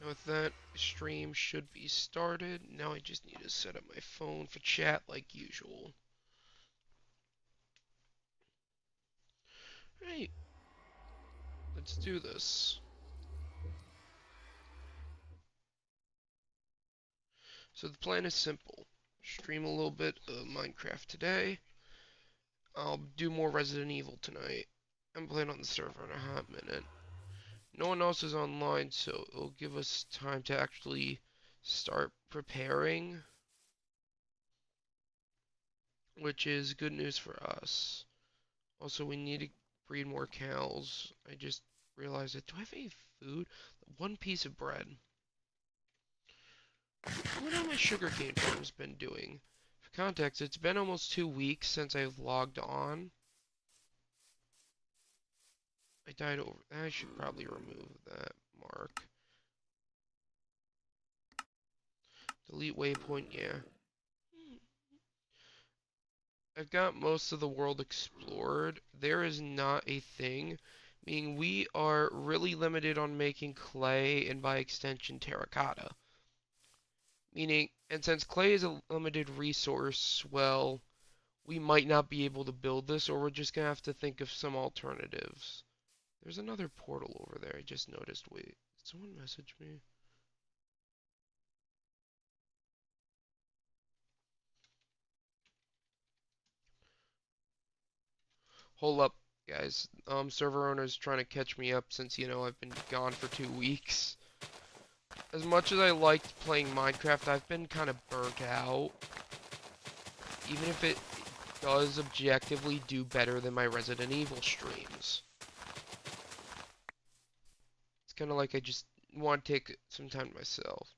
With that, stream should be started. Now I just need to set up my phone for chat like usual. Right, let's do this. So the plan is simple. Stream a little bit of Minecraft today. I'll do more Resident Evil tonight. I'm playing on the server in a hot minute. No one else is online, so it'll give us time to actually start preparing, which is good news for us. Also, we need to breed more cows. I just realized that. Do I have any food? One piece of bread. What have my sugarcane farm's been doing? For context, it's been almost 2 weeks since I've logged on. I died over. I should probably remove that mark. Delete waypoint, yeah. I've got most of the world explored. There is not a thing, meaning we are really limited on making clay and by extension terracotta. Meaning, and since clay is a limited resource, well, we might not be able to build this, or we're just gonna have to think of some alternatives. There's another portal over there, I just noticed. Wait, did someone message me? Hold up, guys. Server owner's trying to catch me up since, you know, I've been gone for 2 weeks. As much as I liked playing Minecraft, I've been kind of burnt out. Even if it does objectively do better than my Resident Evil streams. It's kind of like I just want to take some time to myself.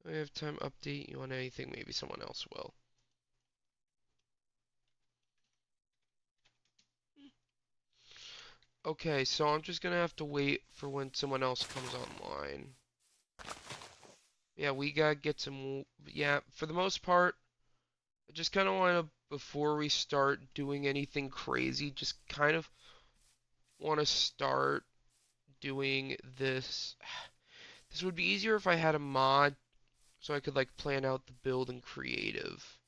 I have time to update you on anything, maybe someone else will. Okay, so I'm just gonna have to wait for when someone else comes online. Yeah, we gotta get some, yeah, for the most part, I just kind of want to, before we start doing anything crazy, just kind of want to start doing this. This would be easier if I had a mod so I could like plan out the build and creative.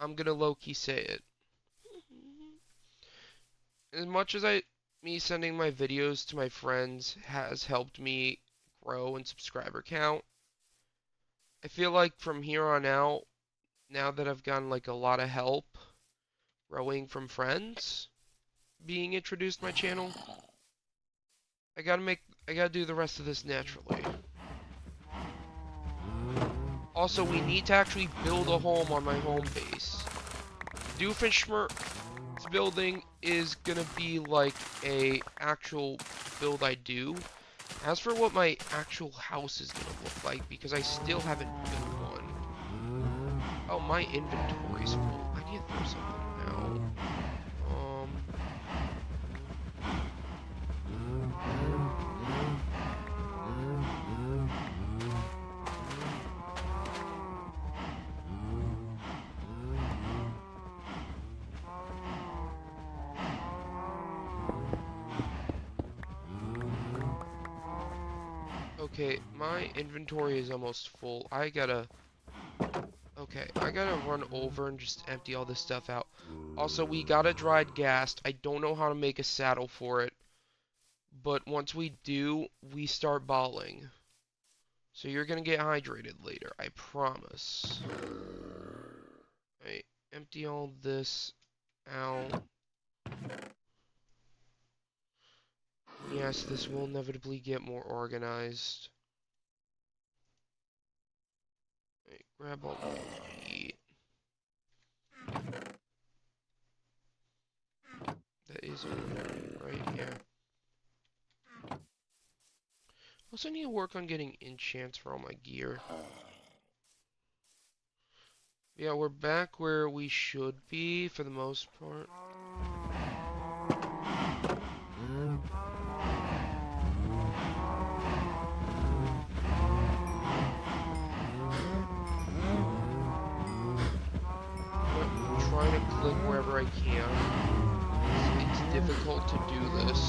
I'm gonna low-key say it. As much as me sending my videos to my friends has helped me grow in subscriber count, I feel like from here on out, now that I've gotten like a lot of help growing from friends being introduced to my channel, I gotta do the rest of this naturally. Also, we need to actually build a home on my home base. Doofenshmirtz building is gonna be like a actual build I do. As for what my actual house is gonna look like, because I still haven't built one. Oh, my inventory's full. I need to throw something out. Okay, my inventory is almost full. I gotta run over and just empty all this stuff out. Also, we got a dried gas. I don't know how to make a saddle for it, but once we do, we start bawling. So you're gonna get hydrated later, I promise. Alright, empty all this out. Yes, this will inevitably get more organized. Right, grab all the meat. That is right here. Also need to work on getting enchants for all my gear. Yeah, we're back where we should be for the most part. Trying to click wherever I can. It's difficult to do this.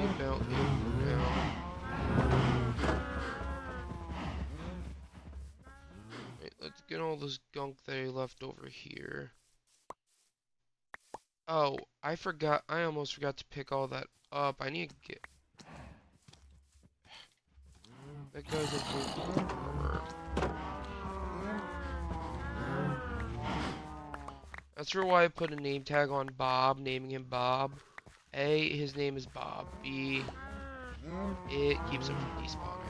about it for now. Right, let's get all this gunk that I left over here. Oh, I forgot. I almost forgot to pick all that up. I need to get... That guy's a full armor. That's for why I put a name tag on Bob, naming him Bob. A, his name is Bob. B, it keeps him from despawning.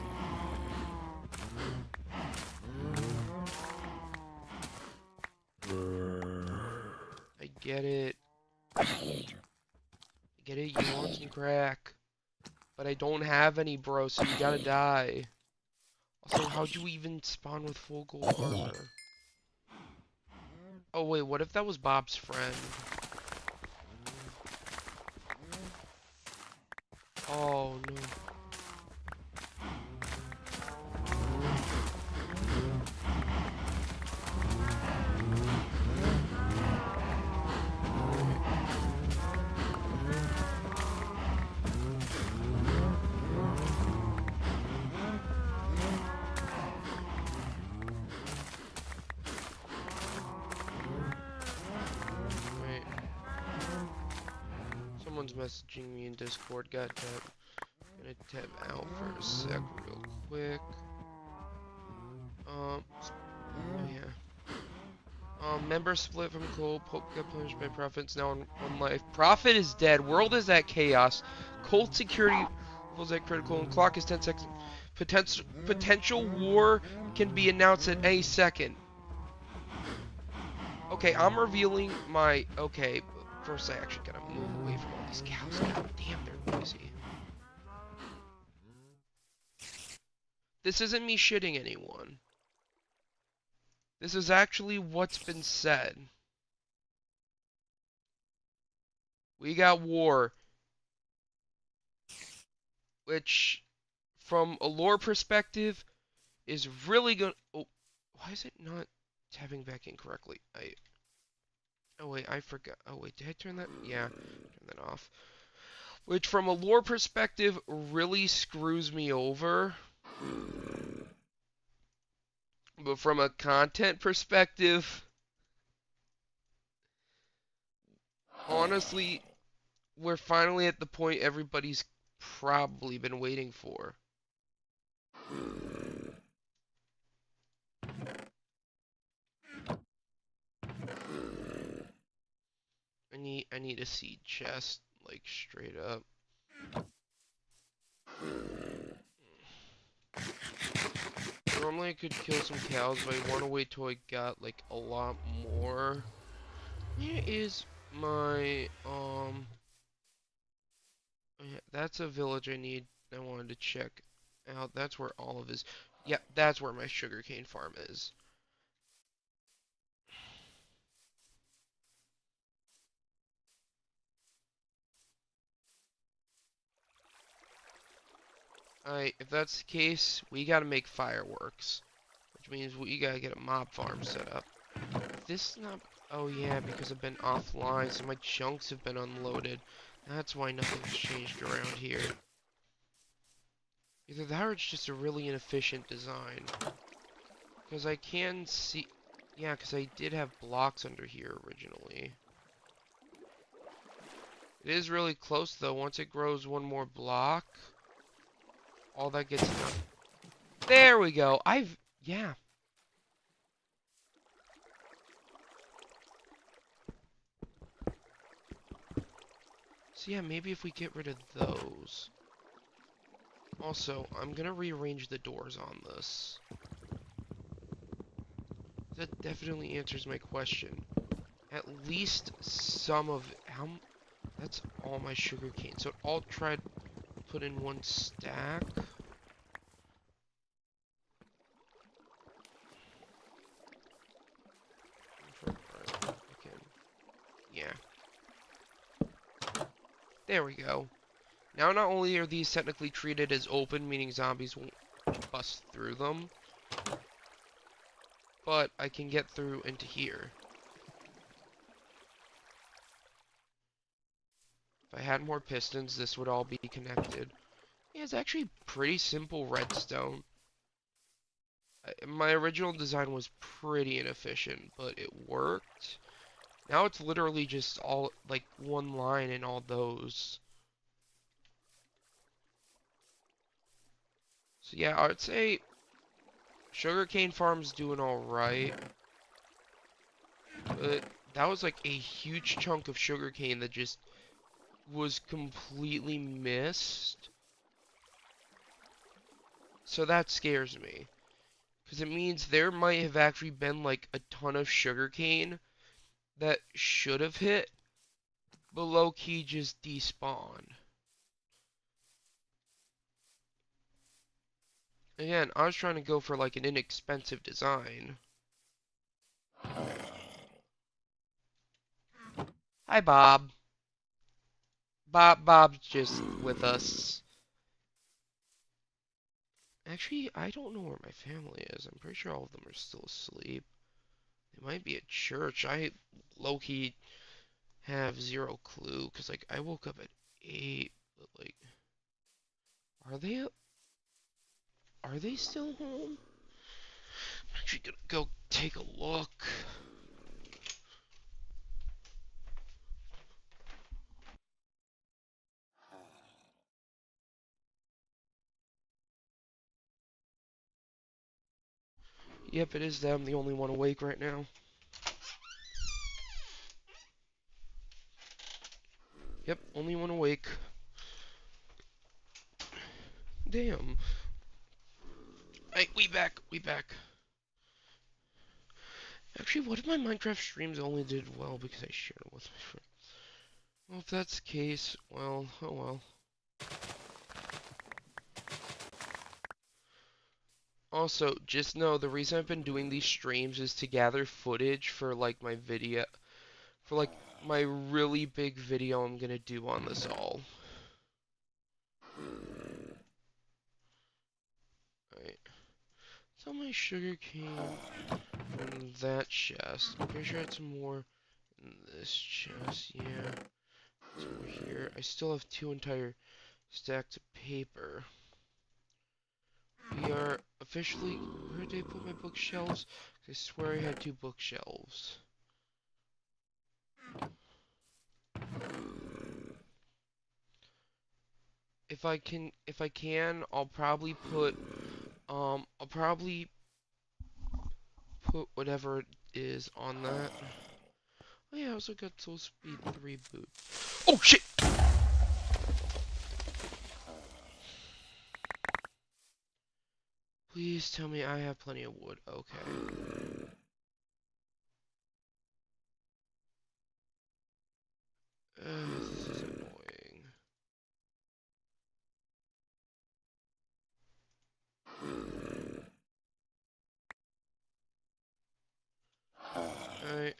I get it. I get it, you want some crack. But I don't have any, bro, so you gotta die. Also, how'd you even spawn with full gold armor? Oh wait, what if that was Bob's friend? Oh no. Someone's messaging me in Discord. Gonna tab out for a sec real quick. Oh yeah. Member split from Cole. Pope got punished by Prophet's now on 1 life. Prophet is dead. World is at chaos. Colt security levels at critical and clock is 10 seconds. Potential war can be announced at any second. Okay, I'm revealing my... Okay, first I actually gotta move away from all these cows. God damn, they're noisy. This isn't me shitting anyone. This is actually what's been said. We got war. Which, from a lore perspective, is really gonna... Oh, why is it not tabbing back in correctly? Oh wait, I forgot. Oh wait, did I turn that? Yeah, turn that off. Which, from a lore perspective, really screws me over. But from a content perspective, honestly, we're finally at the point everybody's probably been waiting for. I need a seed chest, like straight up. Normally I could kill some cows, but I want to wait till I got like a lot more. Here is my oh yeah, that's a village I wanted to check out. That's where all of his... Yeah, that's where my sugarcane farm is. Alright, if that's the case, we gotta make fireworks. Which means we gotta get a mob farm set up. This is not... Oh yeah, because I've been offline, so my chunks have been unloaded. That's why nothing's changed around here. Either that or it's just a really inefficient design. Because I can see... Yeah, because I did have blocks under here originally. It is really close though. Once it grows one more block, all that gets done. There we go. Yeah. So yeah, maybe if we get rid of those. Also, I'm gonna rearrange the doors on this. That definitely answers my question. At least some of it. That's all my sugarcane. So I'll try to put in one stack. Yeah. There we go. Now not only are these technically treated as open, meaning zombies won't bust through them, but I can get through into here. If I had more pistons, this would all be connected. Yeah, it's actually pretty simple redstone. My original design was pretty inefficient, but it worked. Now it's literally just all, like, one line in all those. So yeah, I would say sugarcane farm's doing alright. But that was like a huge chunk of sugarcane that just was completely missed. So that scares me. Because it means there might have actually been like a ton of sugarcane that should have hit, but low-key just despawned. Again, I was trying to go for like an inexpensive design. Hi, Bob. Bob's just with us. Actually, I don't know where my family is. I'm pretty sure all of them are still asleep. They might be at church. I low-key have zero clue, because, like, I woke up at 8, but, like, are they, are they still home? I'm actually gonna go take a look. Yep, it is them, the only one awake right now. Yep, only one awake. Damn. Hey, we back. Actually, what if my Minecraft streams only did well because I shared it with my friends? Well, if that's the case, well, oh well. Also, just know the reason I've been doing these streams is to gather footage for like my video, for like my really big video I'm gonna do on this all. Alright. So my sugar cane from that chest. I'm pretty sure I had some more in this chest, yeah. Some more here. I still have 2 entire stacks of paper. We are officially... Where did I put my bookshelves? I swear I had 2 bookshelves. If I can, I'll probably put whatever it is on that. Oh yeah, I also got Soul Speed 3 boot. Oh shit! Please tell me I have plenty of wood. Okay. This is annoying. Alright.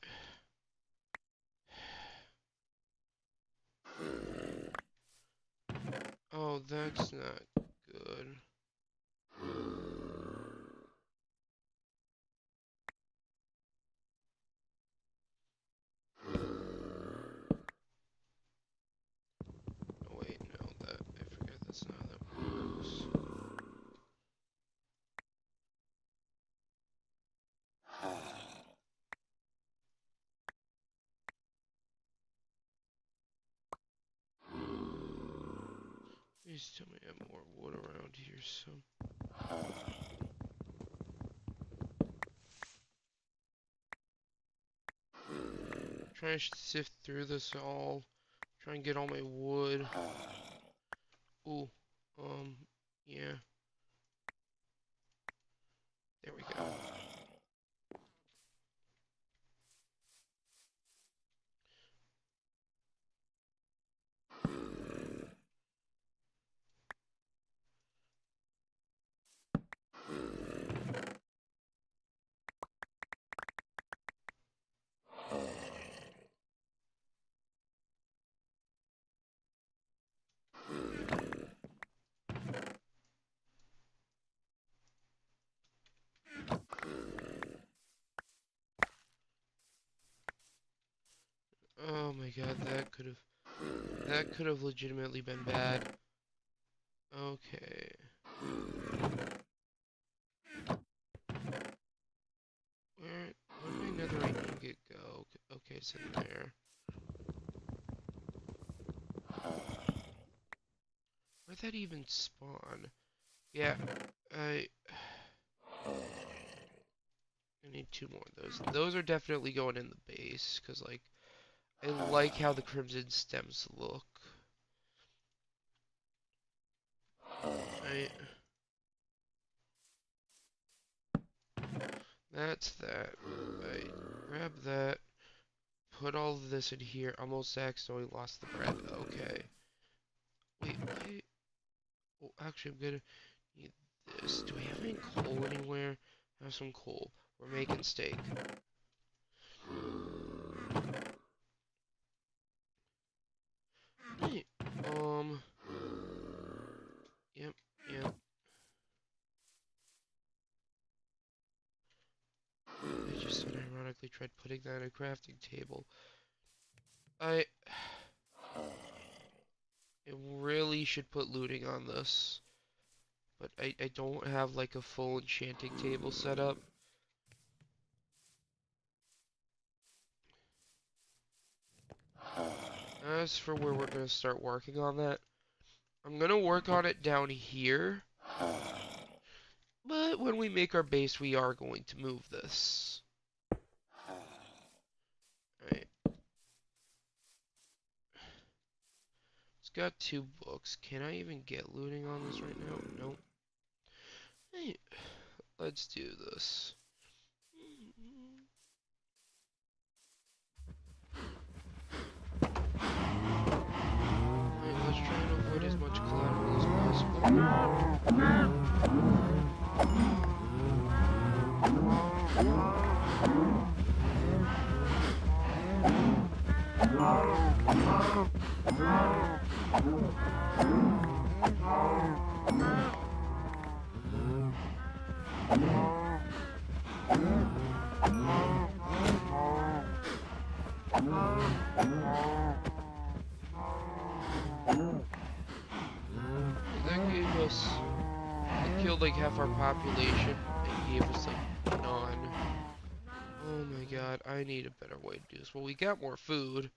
Oh, that's not good. Oh wait, no, that I forget that's not how that works. Please tell me I have more wood around here, so. Trying to sift through this all. Try and get all my wood. Ooh, yeah. There we go. Oh my god, that could have That could have legitimately been bad. Okay. Where did my netherite ingot go? Okay, it's in there. Where'd that even spawn? Yeah, I need 2 more of those. Those are definitely going in the base, because, like, I like how the crimson stems look. Right. That's that. I grab that. Put all of this in here. Almost accidentally lost the bread. Okay. Wait. Oh, actually, I'm gonna need this. Do we have any coal anywhere? Have some coal. We're making steak. Hey, yep. I just unironically tried putting that in a crafting table. I really should put looting on this, but I don't have like a full enchanting table set up. As for where we're gonna start working on that, I'm gonna work on it down here, but when we make our base, we are going to move this. Alright. It's got 2 books. Can I even get looting on this right now? Nope. Hey, let's do this. Alright, let's try and avoid as much collateral as possible. That gave us... It killed like half our population and gave us like none. Oh my god, I need a better way to do this. Well, we got more food.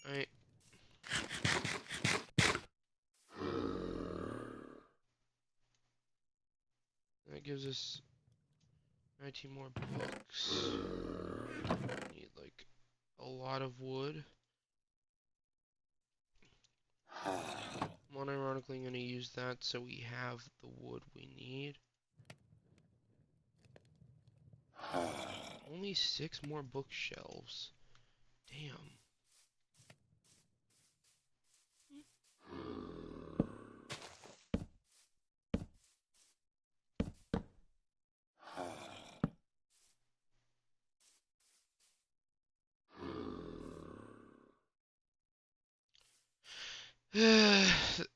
Alright. That gives us 19 more books. Need like a lot of wood. One ironically, I'm going to use that so we have the wood we need. Only 6 more bookshelves. Damn.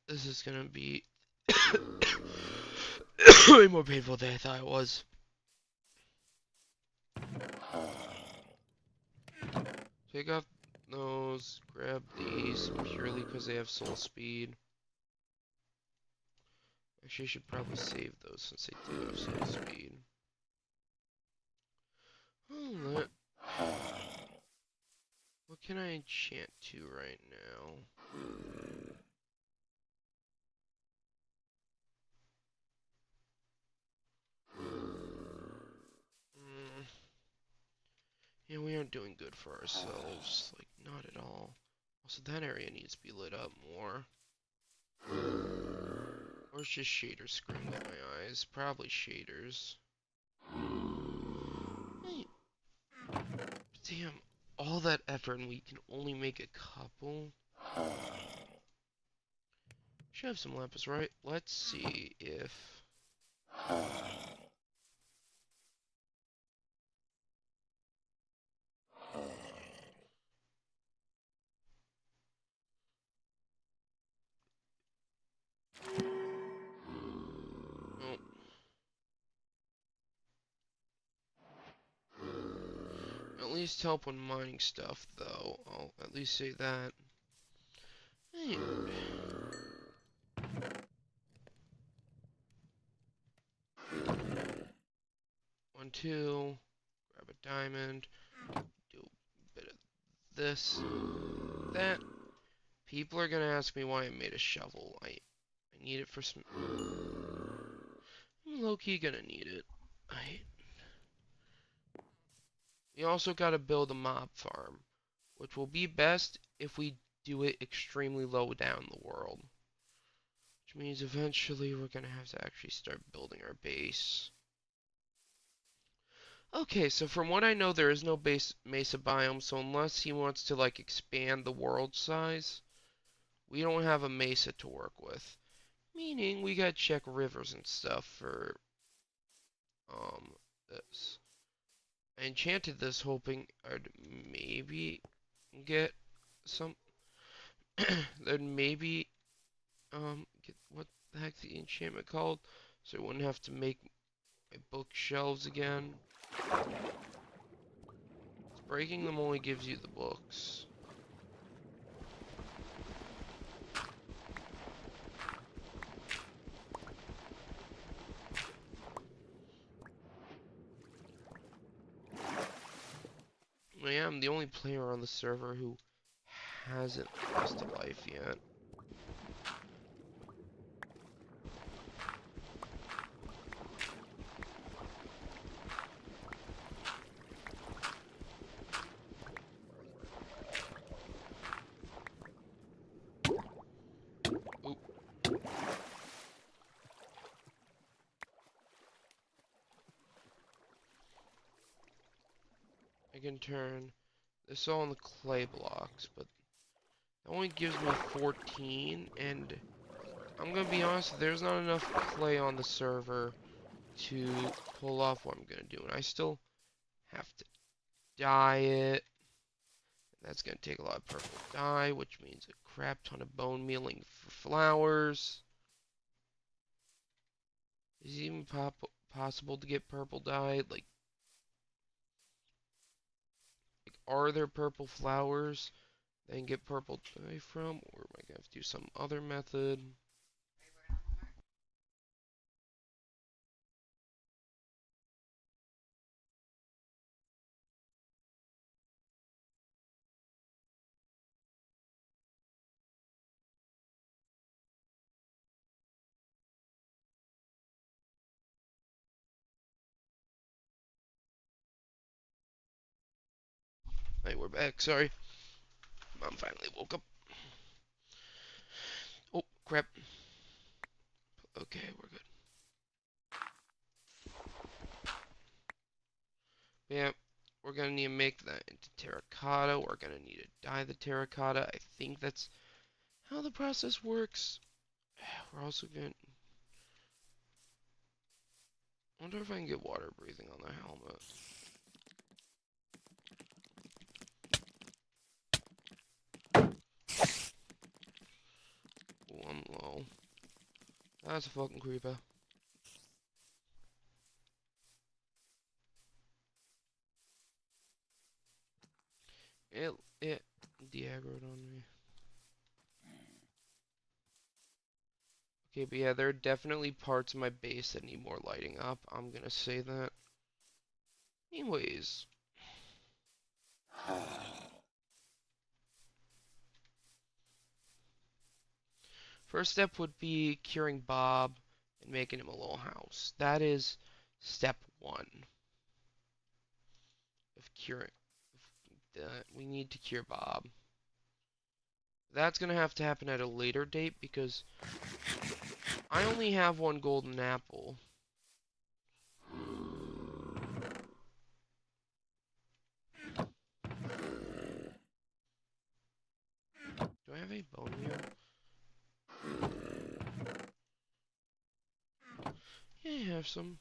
This is gonna be way more painful than I thought it was. Take off those, grab these purely because they have soul speed. Actually, I should probably save those since they do have soul speed. Oh, what can I enchant to right now? Yeah, we aren't doing good for ourselves. Like, not at all. Also, that area needs to be lit up more. Or it's just shaders screwing with my eyes. Probably shaders. Hey. Damn, all that effort and we can only make a couple? Should have some lapis, right? Let's see if... Oh, least help when mining stuff, though. I'll at least say that. Hey. 1, 2. Grab a diamond. Do a bit of this. That. People are gonna ask me why I made a shovel. I need it for some... I'm low-key gonna need it. We also gotta build a mob farm, which will be best if we do it extremely low down the world. Which means eventually we're gonna have to actually start building our base. Okay, so from what I know, there is no base mesa biome, so unless he wants to, like, expand the world size, we don't have a mesa to work with. Meaning, we gotta check rivers and stuff for, this. I enchanted this hoping I'd maybe get some, then maybe, get, what the heck's the enchantment called? So I wouldn't have to make my bookshelves again. Breaking them only gives you the books. I am the only player on the server who hasn't lost a life yet. Oop. I can turn this all into clay blocks, but that only gives me 14, and I'm gonna be honest, there's not enough clay on the server to pull off what I'm gonna do, and I still have to dye it. That's gonna take a lot of purple dye, which means a crap ton of bone mealing for flowers. Is it even possible to get purple dye? Like, are there purple flowers that I can get purple dye from, or am I gonna have to do some other method? Hey, we're back. Sorry, Mom finally woke up. Oh crap. Okay, we're good. Yeah, we're gonna need to make that into terracotta. We're gonna need to dye the terracotta. I think that's how the process works. We're also gonna... I wonder if I can get water breathing on the helmet. Oh, I'm low. That's a fucking creeper. It de-aggroed on me. Okay, but yeah, there are definitely parts of my base that need more lighting up. I'm gonna say that. Anyways. First step would be curing Bob and making him a little house. That is step 1 of curing. We need to cure Bob. That's gonna have to happen at a later date because I only have 1 golden apple. Do I have a bone meal? Yeah, I have some.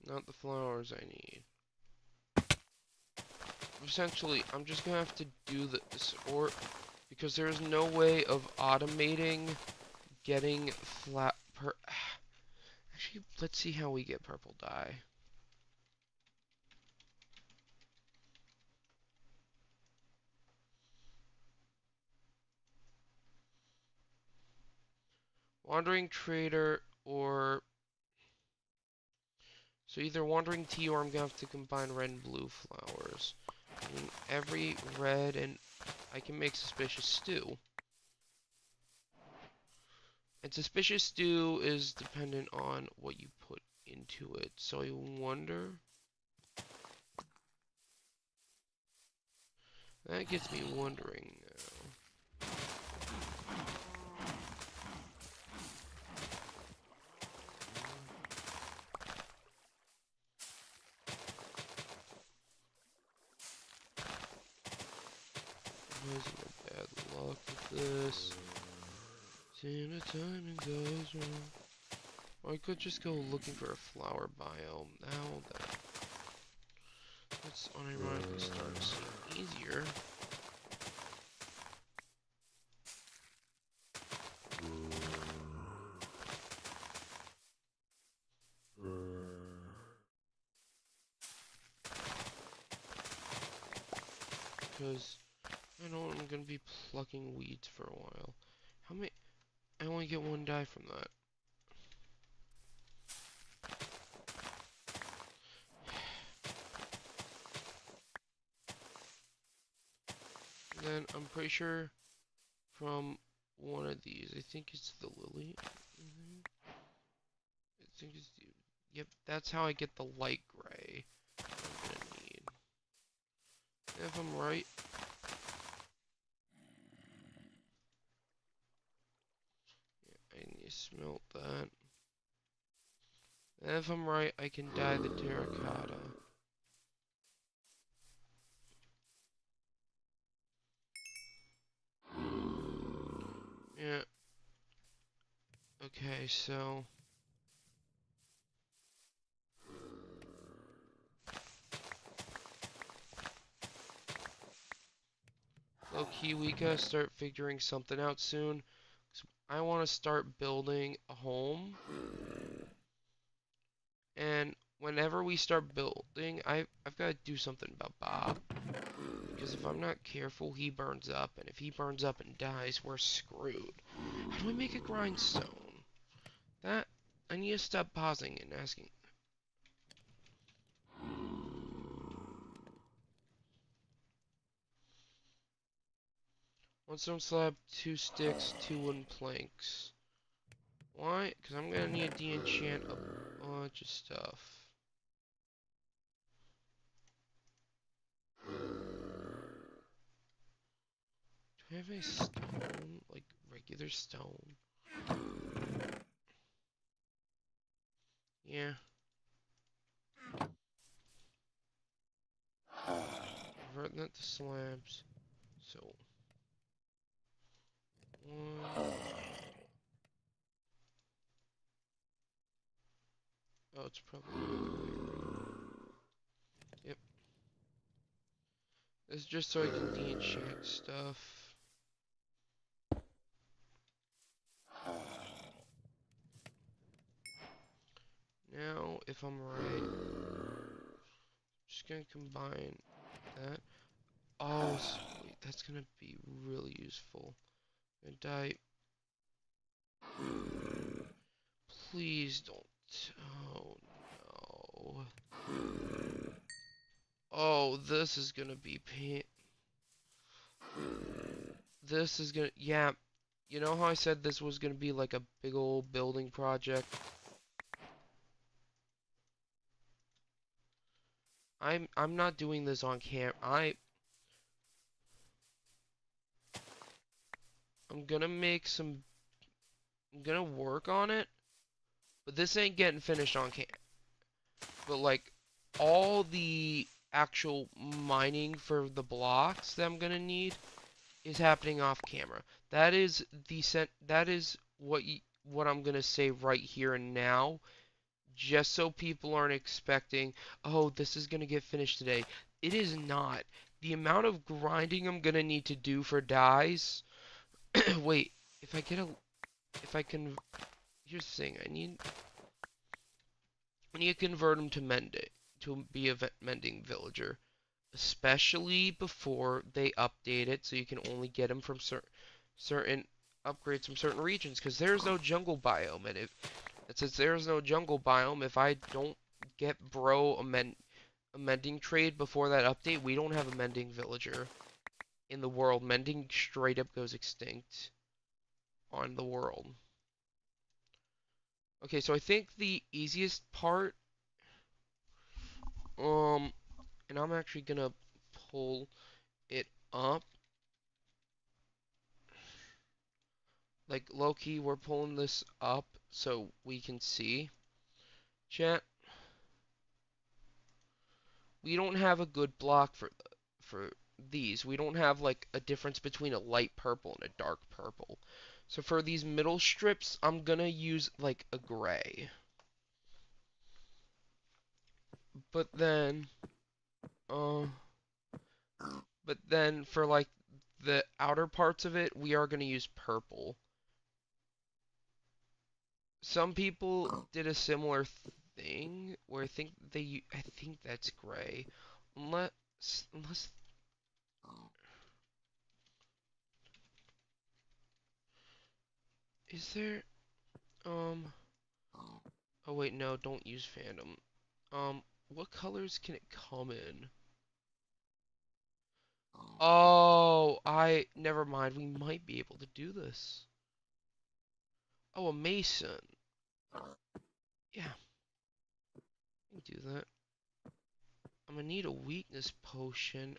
Not the flowers I need. Essentially, I'm just gonna have to do this, or because there's no way of automating getting flat per... Actually, let's see how we get purple dye. Wandering Trader or... So either Wandering Tea or I'm gonna have to combine red and blue flowers. I mean, every red and... I can make Suspicious Stew. And Suspicious Stew is dependent on what you put into it. So I wonder... That gets me wondering now. I'm having bad luck with this. Seeing the timing goes wrong. Or I could just go looking for a flower biome. Now that's unironically starting to seem easier. Because I know I'm gonna be plucking weeds for a while. How many? I only get one dye from that. And then I'm pretty sure from one of these, I think it's the lily. I think it's the, yep, that's how I get the light gray I'm gonna need. If I'm right. Yeah, I need to smelt that. And if I'm right, I can dye the terracotta. Yeah. Okay, so... Low-key, we gotta start figuring something out soon. I want to start building a home. And whenever we start building, I've got to do something about Bob. Because if I'm not careful, he burns up. And if he burns up and dies, we're screwed. How do I make a grindstone? That, I need to stop pausing and asking. One stone slab, 2 sticks, 2 wooden planks. Why? Because I'm going to need to de-enchant a bunch of stuff. Do I have any stone? Like, regular stone? Yeah. Convert that to slabs. So... 1... Oh, it's probably the other way around. Yep. It's just so I can de-enchant stuff. Now, if I'm right, just gonna combine that. Oh, sweet. That's gonna be really useful. And dye. Please don't. Oh, no. Oh, this is gonna be pain. This is gonna. Yeah. You know how I said this was gonna be like a big old building project? I'm not doing this on cam. I'm gonna make some. I'm gonna work on it, but this ain't getting finished on cam. But like, all the actual mining for the blocks that I'm gonna need is happening off camera. That is That is what I'm gonna say right here and now, just so people aren't expecting, oh, this is gonna get finished today. It is not. The amount of grinding I'm gonna need to do for dyes. Wait, if I get a if I can, here's the thing, I need to convert him to mend it, to be a mending villager. Especially before they update it, so you can only get them from certain upgrades from certain regions, because there's no jungle biome, and if since there's no jungle biome, if I don't get bro a mending trade before that update, we don't have a mending villager in the world. Mending straight up goes extinct on the world. Okay, so I think the easiest part, and I'm actually gonna pull it up. Like, low-key, we're pulling this up so we can see. Chat, we don't have a good block for these. We don't have, like, a difference between a light purple and a dark purple. So for these middle strips, I'm gonna use, like, a gray. But then, uh, for, like, the outer parts of it, we are gonna use purple. Some people did a similar thing where I think that's gray. Unless is there oh wait, no, don't use Phantom. What colors can it come in? Oh, never mind. We might be able to do this. Oh, a Mason. Yeah, we can do that. I'm gonna need a weakness potion.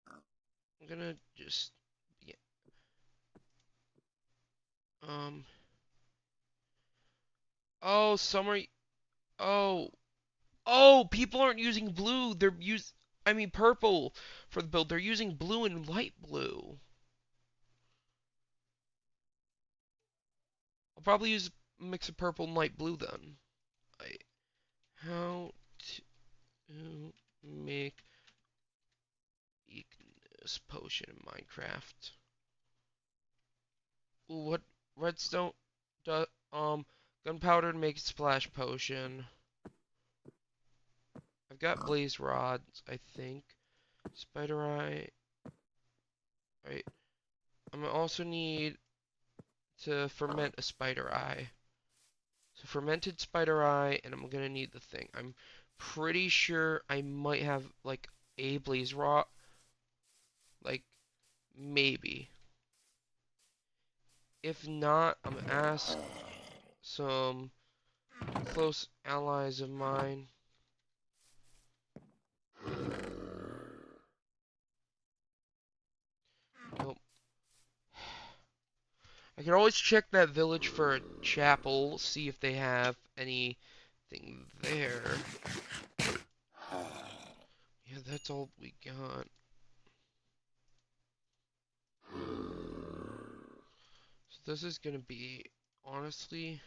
I'm gonna just yeah. Um. Oh, summer. Oh, people aren't using blue. I mean purple for the build. They're using blue and light blue. I'll probably use a mix of purple and light blue then. How to make weakness potion in Minecraft. Ooh, what redstone? Do, gunpowder to make a splash potion. I've got blaze rods, I think. Spider eye. Right. I'm gonna also need to ferment a spider eye. So fermented spider eye, and I'm gonna need the thing. I'm pretty sure I might have like a blaze rod, like maybe. If not, I'm gonna ask some close allies of mine. Nope. I can always check that village for a chapel, see if they have anything there. Yeah, that's all we got. So this is gonna be, honestly...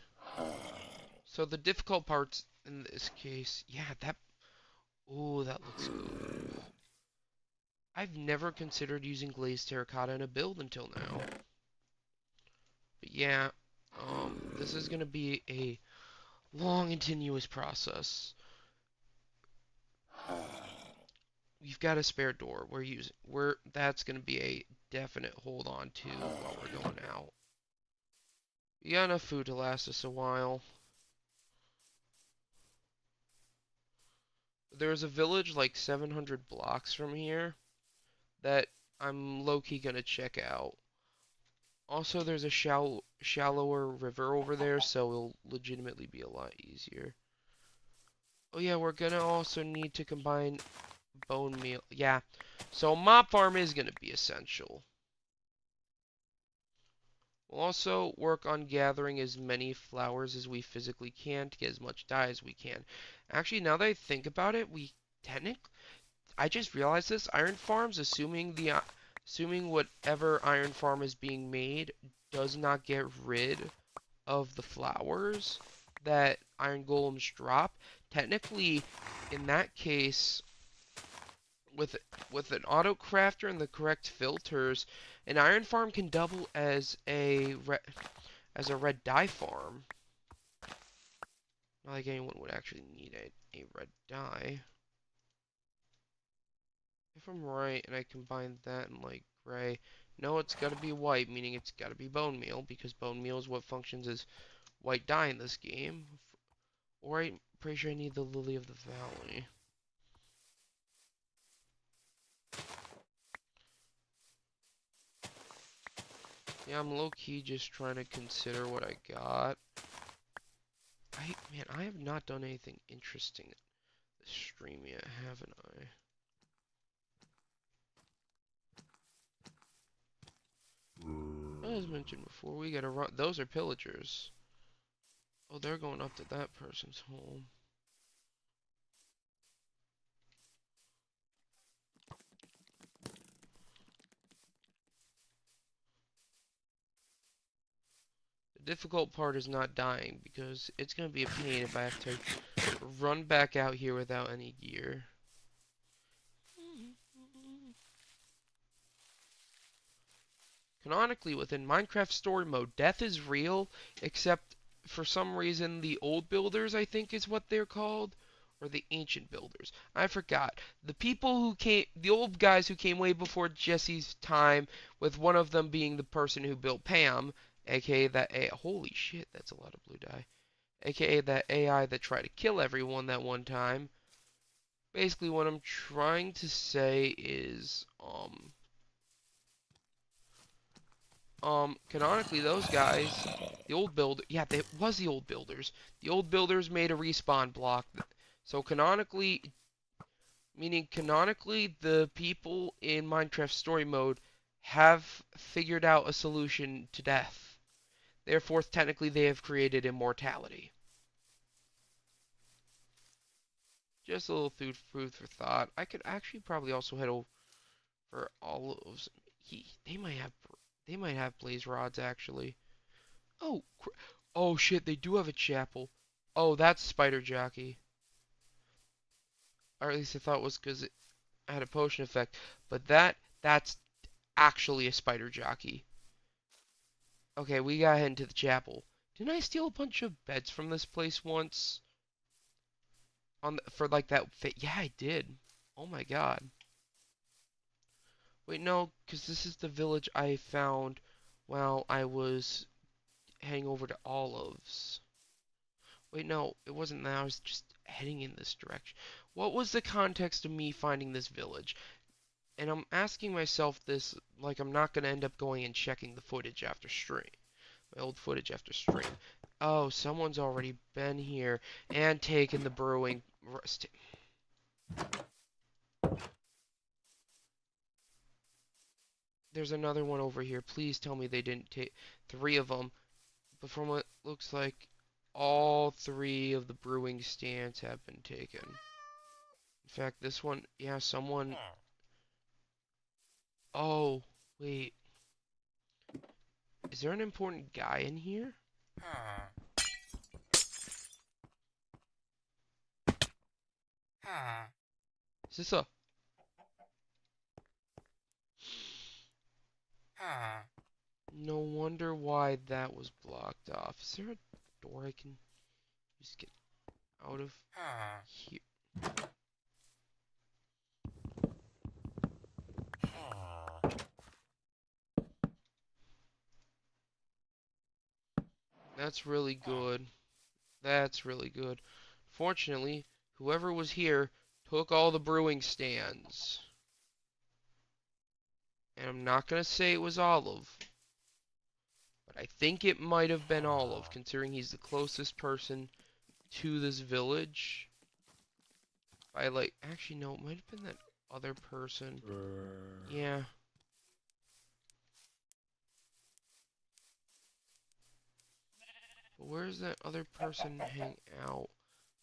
So the difficult parts in this case... Yeah, ooh, that looks good. I've never considered using glazed terracotta in a build until now. But yeah, this is gonna be a long and tenuous process. We've got a spare door. That's gonna be a definite hold on to while we're going out. We got enough food to last us a while. There's a village like 700 blocks from here that I'm low-key gonna check out. Also, there's a shallower river over there, so it'll legitimately be a lot easier. Oh yeah, we're gonna also need to combine bone meal. Yeah, so mob farm is gonna be essential. We'll also work on gathering as many flowers as we physically can to get as much dye as we can. Actually, now that I think about it, I just realized this. Iron farms, assuming whatever iron farm is being made does not get rid of the flowers that iron golems drop. Technically, in that case, with with an auto crafter and the correct filters, an iron farm can double as a red dye farm. Not like anyone would actually need a red dye. If I'm right and I combine that and like gray, no, it's gotta be white, meaning it's gotta be bone meal, because bone meal is what functions as white dye in this game. Or I'm pretty sure I need the lily of the valley. Yeah, I'm low-key just trying to consider what I got. Man, I have not done anything interesting this stream yet, haven't I? As mentioned before, we gotta run. Those are pillagers. Oh, they're going up to that person's home. The difficult part is not dying, because it's gonna be a pain if I have to run back out here without any gear. Canonically, within Minecraft story mode, death is real, except for some reason the old builders, I think is what they're called, or the ancient builders. I forgot. The people who came, the old guys who came way before Jesse's time, with one of them being the person who built Pam, aka that A. Holy shit, that's a lot of blue dye. AKA that AI that tried to kill everyone that one time. Basically, what I'm trying to say is, canonically, those guys, the old builder, yeah, it was the old builders. The old builders made a respawn block. So canonically, meaning canonically, the people in Minecraft story mode have figured out a solution to death. Therefore, technically, they have created immortality. Just a little food for thought. I could actually probably also head over olives. They might have blaze rods actually. Oh, oh shit, they do have a chapel. Oh, that's Spider Jockey. Or at least I thought it was because it had a potion effect. But that's actually a Spider Jockey. Okay, we gotta head into the chapel. Didn't I steal a bunch of beds from this place once? For like that fit? Yeah, I did. Oh my god. Wait, no, because this is the village I found while I was heading over to Olives. Wait, no, it wasn't that. I was just heading in this direction. What was the context of me finding this village? And I'm asking myself this like I'm not going to end up going and checking the footage after stream. My old footage after stream. Oh, someone's already been here and taken the brewing. There's another one over here. Please tell me they didn't take three of them. But from what looks like, all three of the brewing stands have been taken. In fact, this one, yeah, someone... Oh, wait. Is there an important guy in here? Is this a... No wonder why that was blocked off. Is there a door I can just get out of here? That's really good. That's really good. Fortunately, whoever was here took all the brewing stands. And I'm not going to say it was Olive, but I think it might have been Olive, considering he's the closest person to this village. Actually, no, it might have been that other person. Yeah. But where does that other person hang out?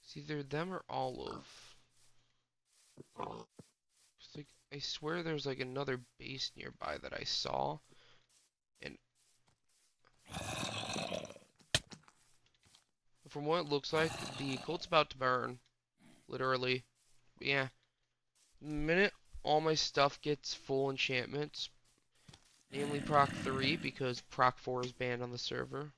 It's either them or Olive. It's like, I swear there's like another base nearby that I saw. And from what it looks like, the cult's about to burn. Literally. But yeah. The minute all my stuff gets full enchantments, namely Proc 3, because Proc 4 is banned on the server.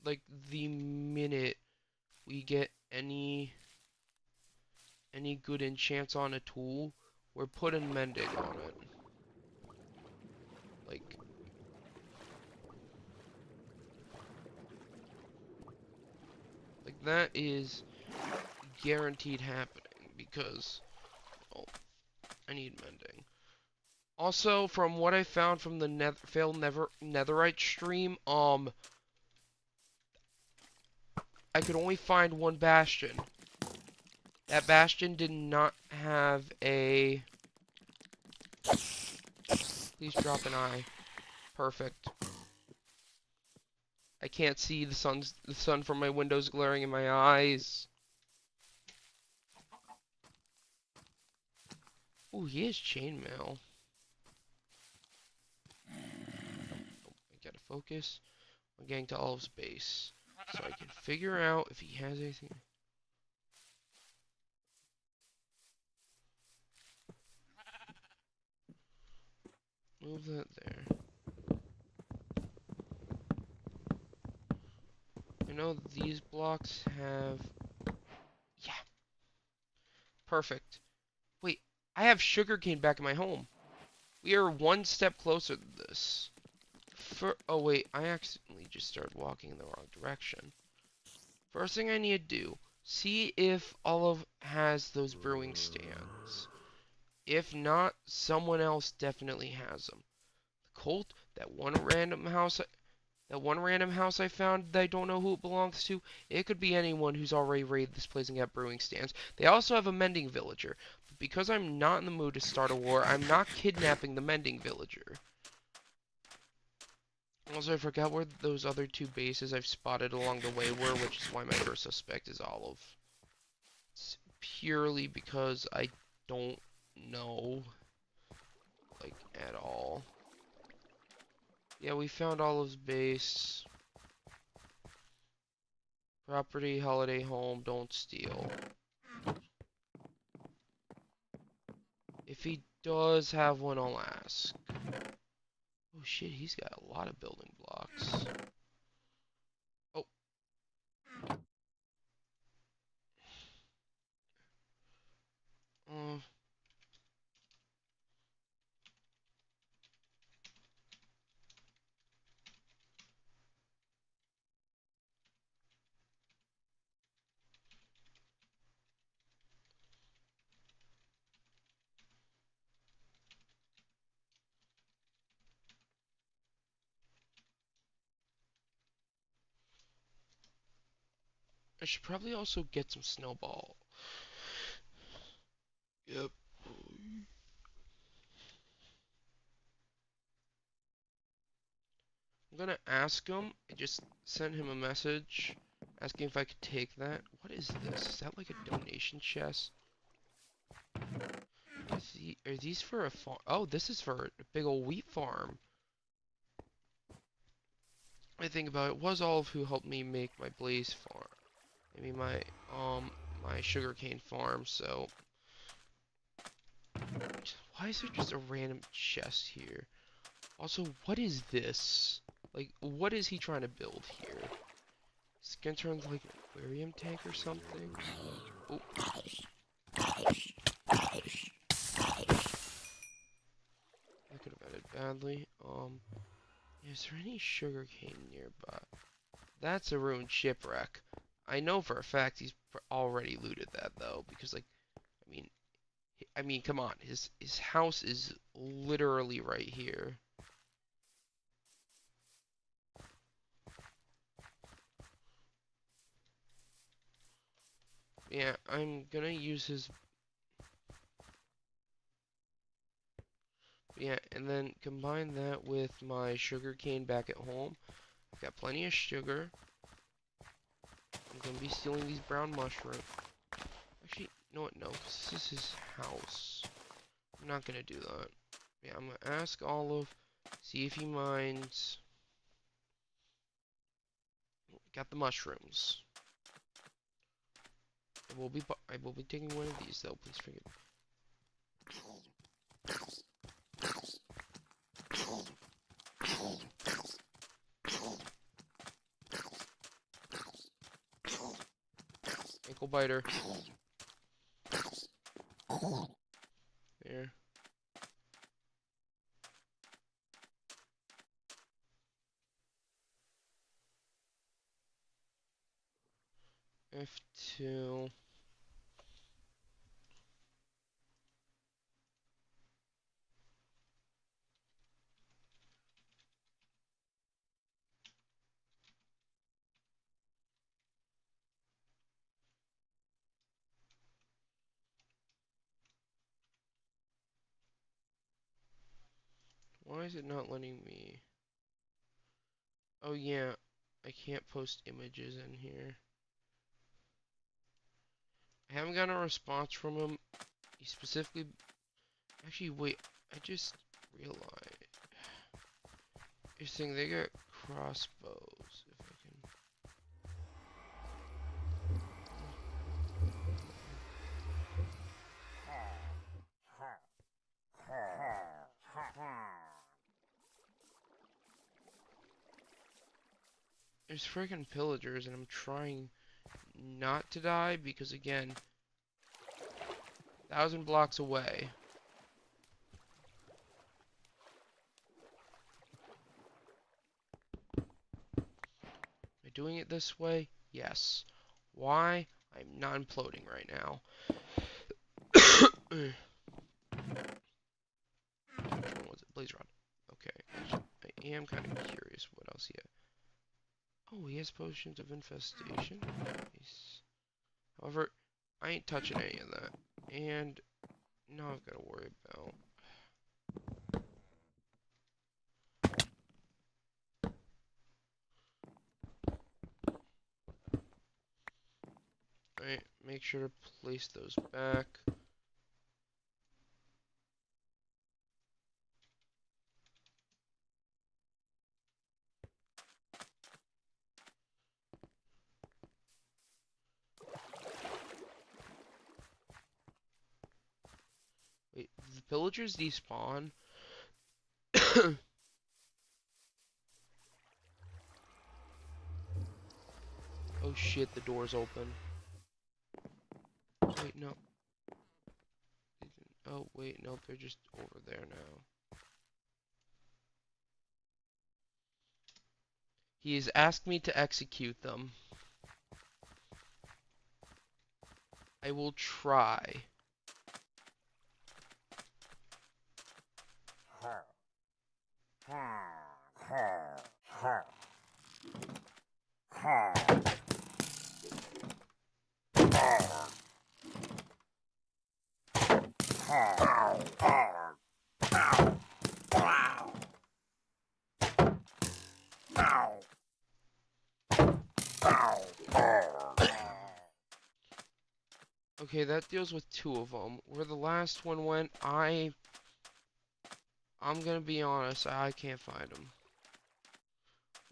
Like the minute we get any good enchants on a tool, we're putting mending on it. Like that is guaranteed happening because, oh, I need mending. Also, from what I found from the failed netherite stream, I could only find one bastion. That bastion did not have a... Please drop an eye. Perfect. I can't see the sun from my windows glaring in my eyes. Ooh, he has chainmail. Oh, I gotta focus on getting to Olive's base so I can figure out if he has anything. Move that there. I know these blocks have... Yeah. Perfect. Wait, I have sugarcane back in my home. We are one step closer to this. Oh wait, I accidentally just started walking in the wrong direction. First thing I need to do, see if Olive has those brewing stands. If not, someone else definitely has them. The Colt, that one random house I found that I don't know who it belongs to, it could be anyone who's already raided this place and got brewing stands. They also have a mending villager. But because I'm not in the mood to start a war, I'm not kidnapping the mending villager. Also, I forgot where those other two bases I've spotted along the way were, which is why my first suspect is Olive. It's purely because I don't know, like, at all. Yeah, we found Olive's base. Property, holiday home, don't steal. If he does have one, I'll ask. Oh shit, he's got a lot of building blocks. Oh. I should probably also get some snowball. Yep. I'm gonna ask him. I just sent him a message asking if I could take that. What is this? Is that like a donation chest? Are these for a farm? Oh, this is for a big old wheat farm. I think about it, was Olive who helped me make my blaze farm. Maybe my sugarcane farm, so why is there just a random chest here? Also, what is this? Like, what is he trying to build here? Is it gonna turn into like an aquarium tank or something? Oh. I could have ended badly. Is there any sugarcane nearby? That's a ruined shipwreck. I know for a fact he's already looted that though, because like, I mean, come on, his house is literally right here. Yeah, I'm gonna use his. Yeah, and then combine that with my sugarcane back at home. I've got plenty of sugar. I'm gonna be stealing these brown mushrooms. Actually, you know what? No, because this is his house. I'm not gonna do that. Yeah, I'm gonna ask Olive, see if he minds. Got the mushrooms. I will be taking one of these though. Please forgive me. Ankle biter. There. F2. Why is it not letting me? Oh yeah, I can't post images in here. I haven't gotten a response from him. He specifically... Actually, wait, I just realized... You're saying they got crossbows, if I can... There's freaking pillagers, and I'm trying not to die, because again... 1,000 blocks away. Am I doing it this way? Yes. Why? I'm not imploding right now. Which one was it? Blaze Rod. Okay. I am kind of curious what else he had. Oh, he has potions of infestation. Nice. However, I ain't touching any of that. And now I've got to worry about... Alright, make sure to place those back. Wait, the villagers despawn? Oh shit, the door's open. Wait, no. Oh, wait, nope, they're just over there now. He has asked me to execute them. I will try. Okay, that deals with 2 of them. Where the last one went, I'm gonna be honest, I can't find him.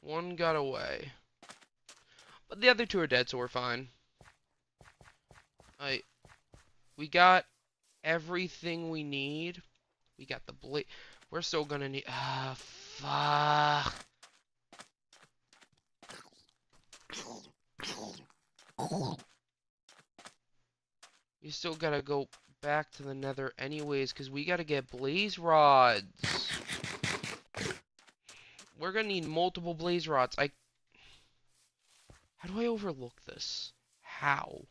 One got away. But the other 2 are dead, so we're fine. We got everything we need. We got the blade. We're still gonna need... Ah, fuck. You still gotta go back to the nether anyways, because we gotta get blaze rods. We're gonna need multiple blaze rods. How do I overlook this? How?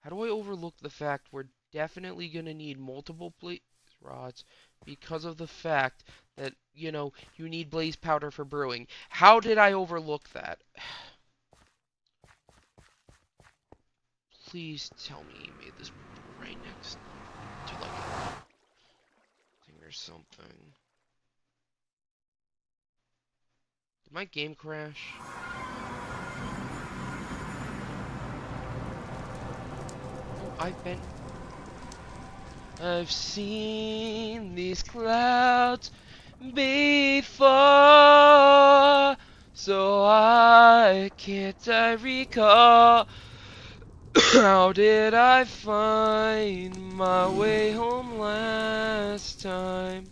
How do I overlook the fact we're definitely gonna need multiple blaze rods because of the fact that, you know, you need blaze powder for brewing? How did I overlook that? Please tell me you made this right next to, like, a thing or something. Did my game crash? Oh, I've seen these clouds before, so why can't I recall How did I find my way home last time?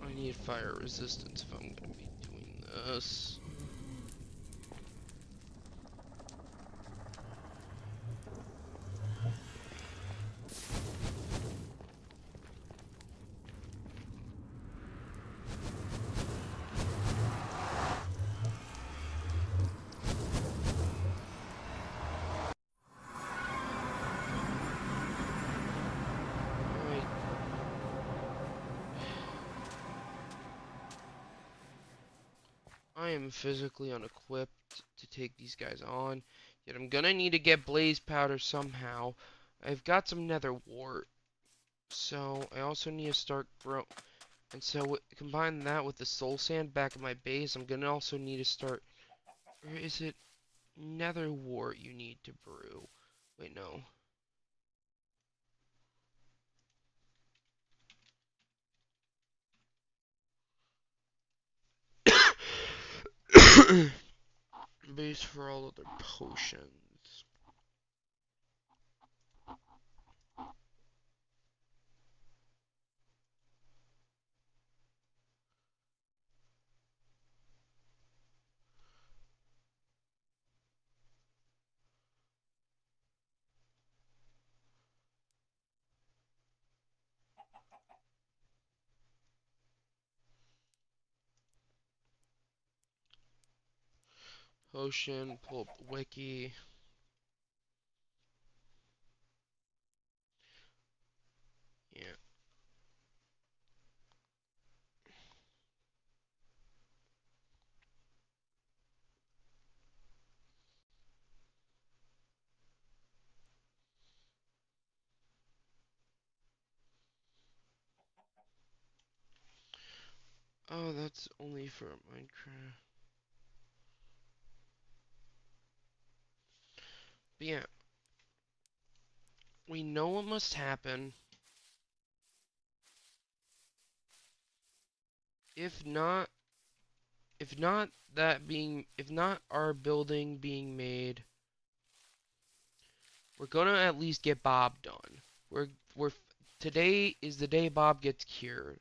I need fire resistance if I'm going to be doing this. Alright. I am physically unequipped to take these guys on, yet I'm gonna need to get blaze powder somehow. I've got some nether wart, so I also need to start grow. And so combine that with the soul sand back at my base, I'm gonna also need to start. Or is it nether wart you need to brew? Wait, no. Base for all other potions. Potion, pull up the wiki. Yeah. Oh, that's only for Minecraft. But yeah, we know what must happen. If not, if not our building being made, we're gonna at least get Bob done. We're today is the day Bob gets cured.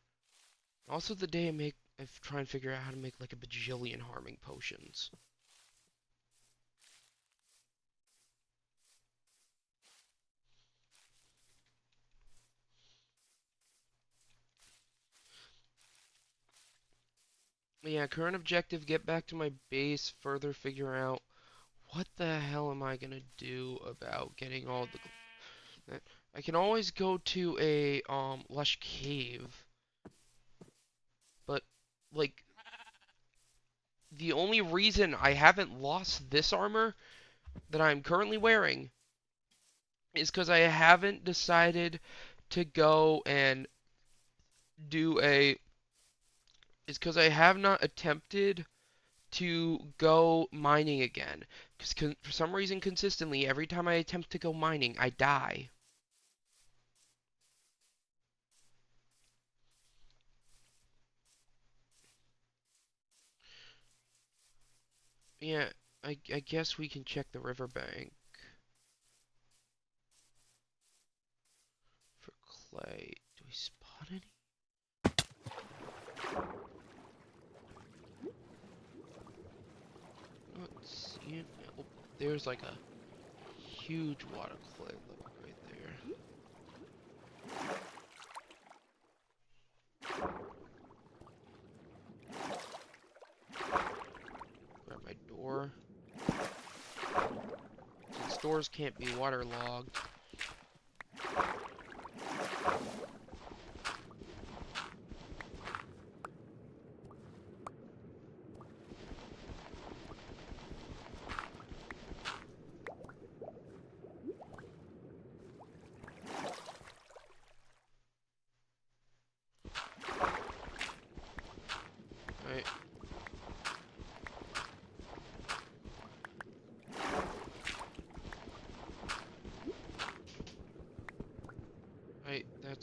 Also the day I try and figure out how to make like a bajillion harming potions. But yeah, current objective, get back to my base, further figure out what the hell am I gonna do about getting all the. I can always go to a lush cave, but like the only reason I haven't lost this armor that I'm currently wearing is because I haven't decided to go and do a. Is because I have not attempted to go mining again. Because for some reason, consistently, every time I attempt to go mining, I die. Yeah, I guess we can check the riverbank for clay. Do we spot any? Not seeing. Oh, there's like a huge wad of clay right there. Grab my door. Since doors can't be waterlogged.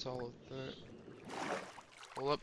That's all of that. Pull up.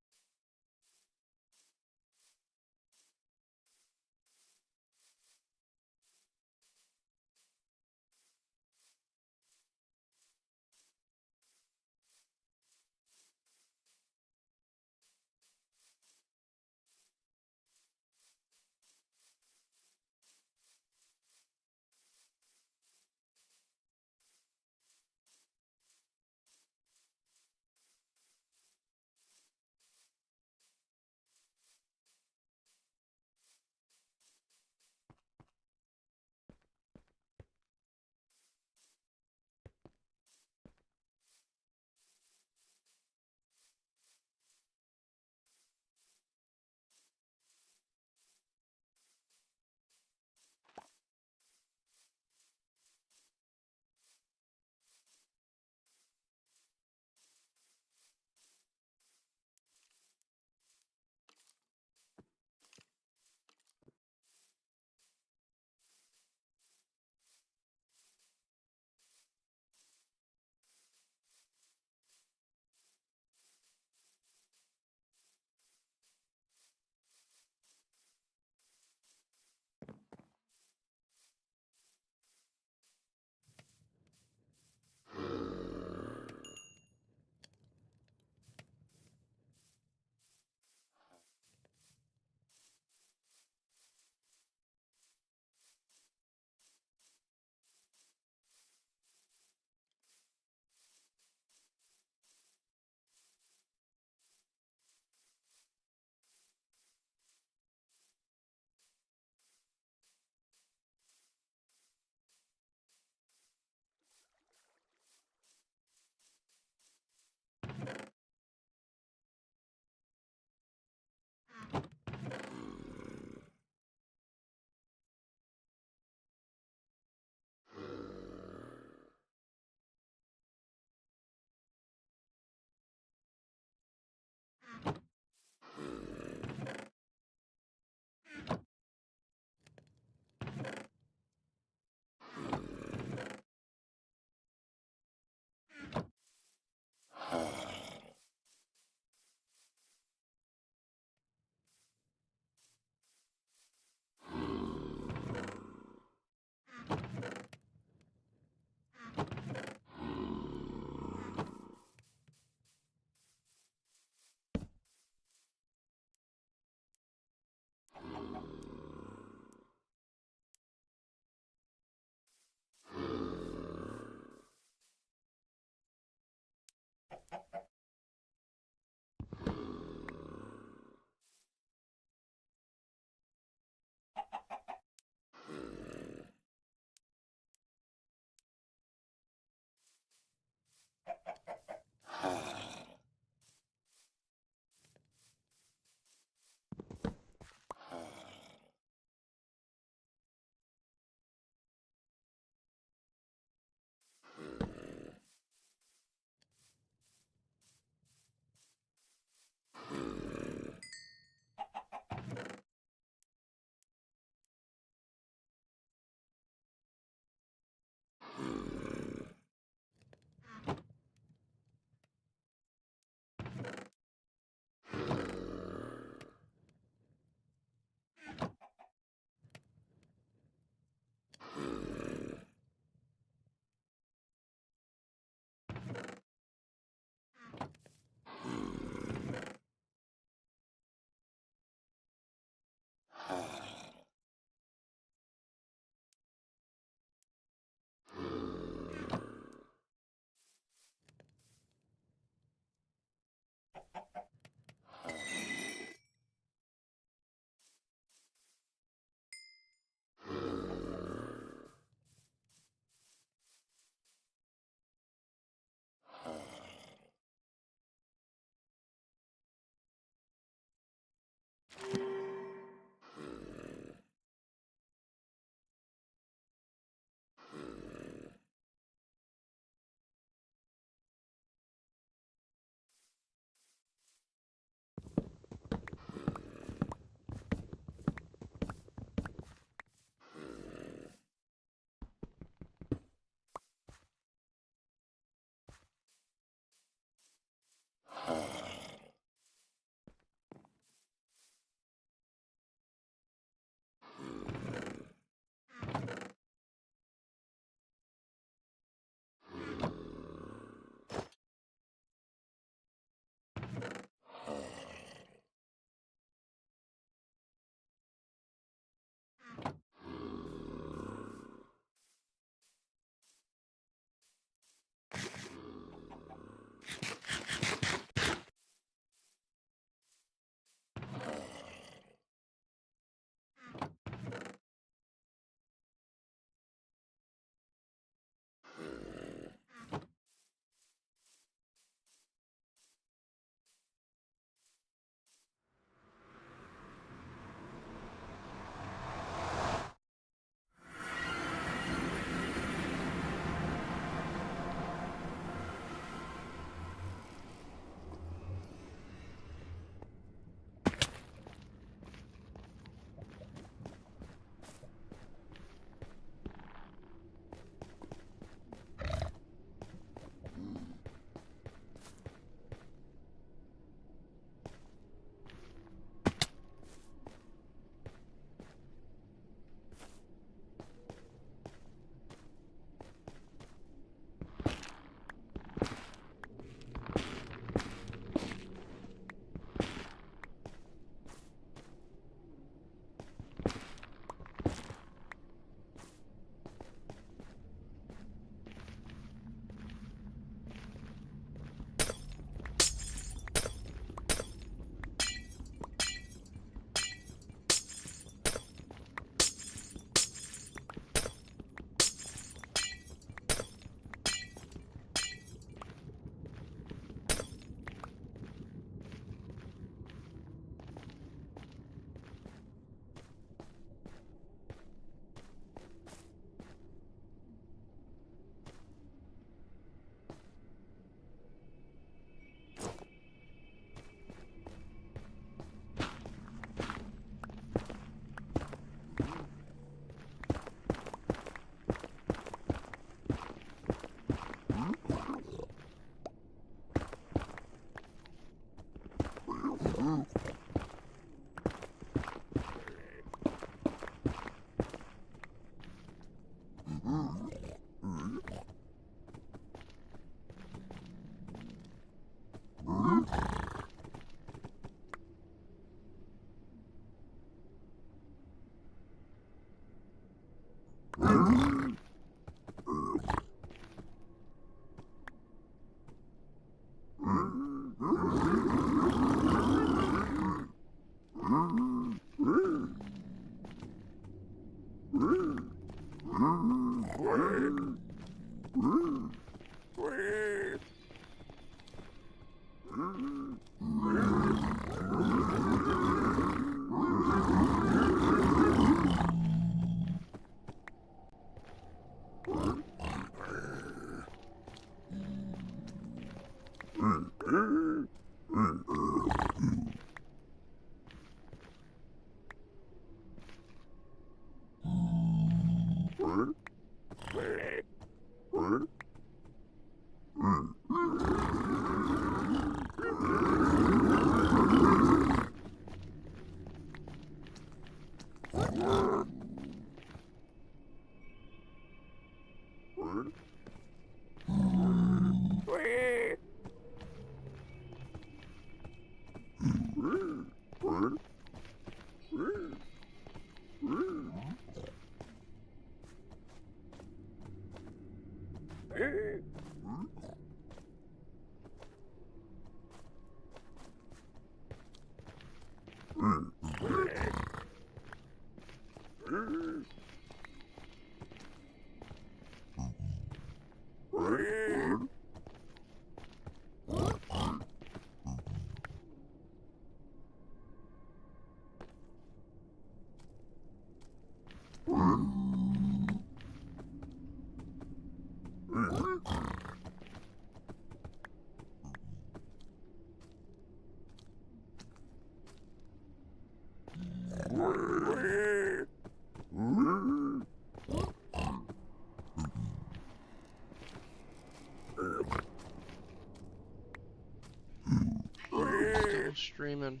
Still streaming.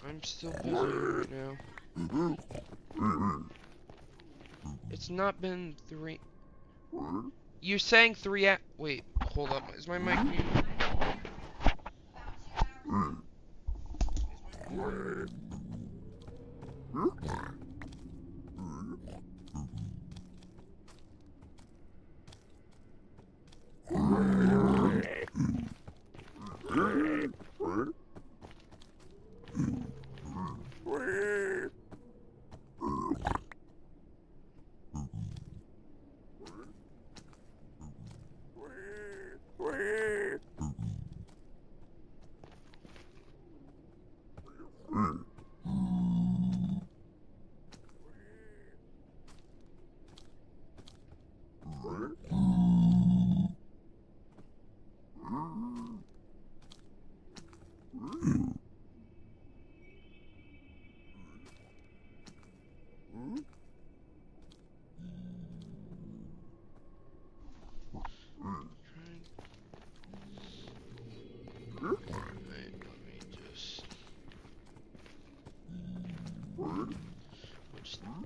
I'm still busy right now. It's not been 3. You're saying 3 Wait, hold up. Is my mic muted?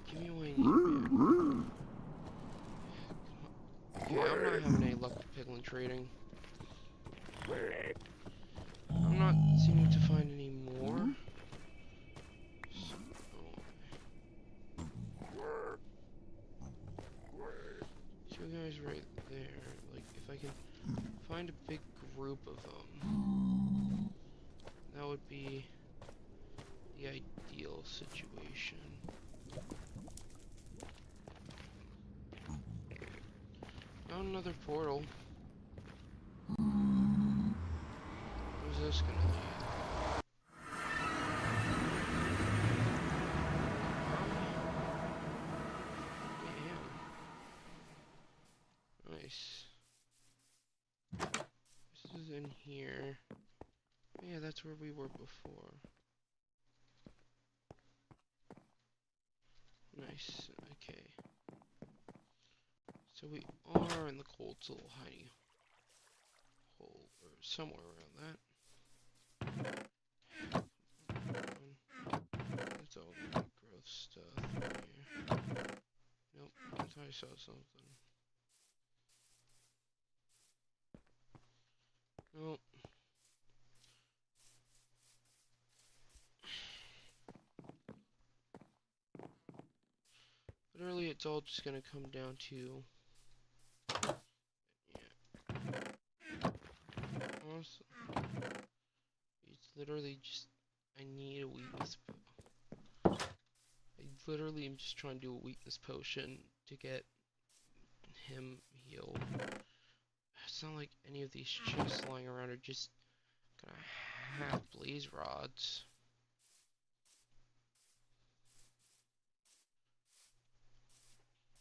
Give me what I need, man. Okay, I'm not having any luck with piglin trading. I'm not seeming to find any more. Two guys right there. Like, if I can find a big group of them, that would be the ideal situation. Found another portal. Where's this gonna lead? Damn. Nice. This is in here. Yeah, that's where we were before. Nice. Okay. So we are in the Colt's little hidey hole, or somewhere around that. That's all the growth stuff right here. Nope, I thought I saw something. Nope. Literally, it's all just gonna come down to... Honestly, it's literally just... I need a weakness... I literally am just trying to do a weakness potion to get him healed. It's not like any of these chests lying around are just gonna have blaze rods.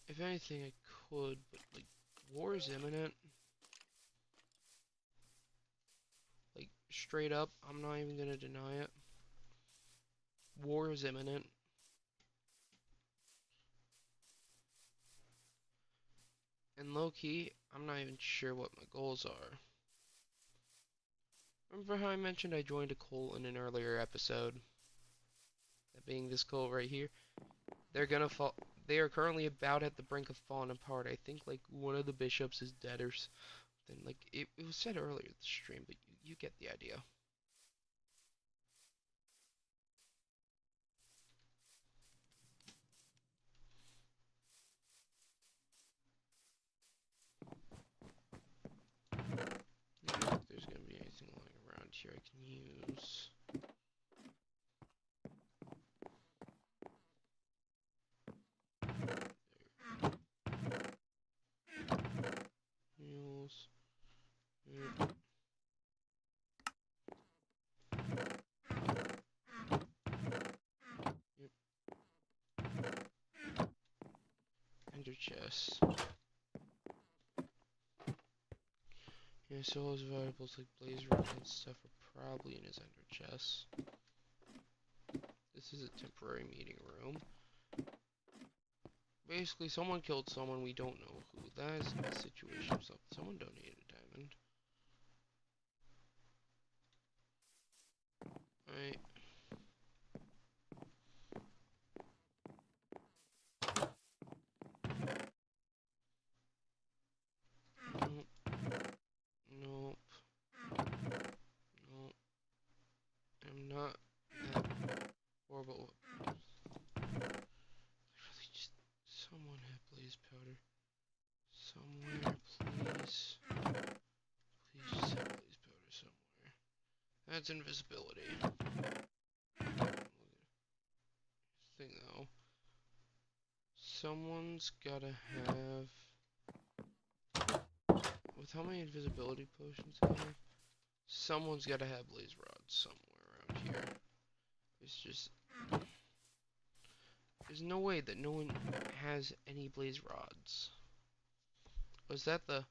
If anything, I could, but like, war is imminent. Like, straight up, I'm not even gonna deny it. War is imminent. And low-key, I'm not even sure what my goals are. Remember how I mentioned I joined a cult in an earlier episode? That being this cult right here? They're gonna fall. They are currently about at the brink of falling apart. I think like one of the bishops is dead or something. Like it was said earlier in the stream, but you get the idea. I don't think there's gonna be anything lying around here I can use. Mules. Yep. Yep. Ender chests. Yeah, so all his valuables like blaze rod and stuff are probably in his ender chest. This is a temporary meeting room. Basically, someone killed someone, we don't know who. That is the situation. So someone donated a diamond. Alright. Nope. Nope. Nope. I'm not that horrible. Literally just someone have blaze powder. Somewhere, please. Please just have blaze powder somewhere. That's invisibility. Thing though. Someone's gotta have. With how many invisibility potions I have, someone's gotta have blaze rods somewhere around here. It's just. There's no way that no one has any blaze rods. Was that the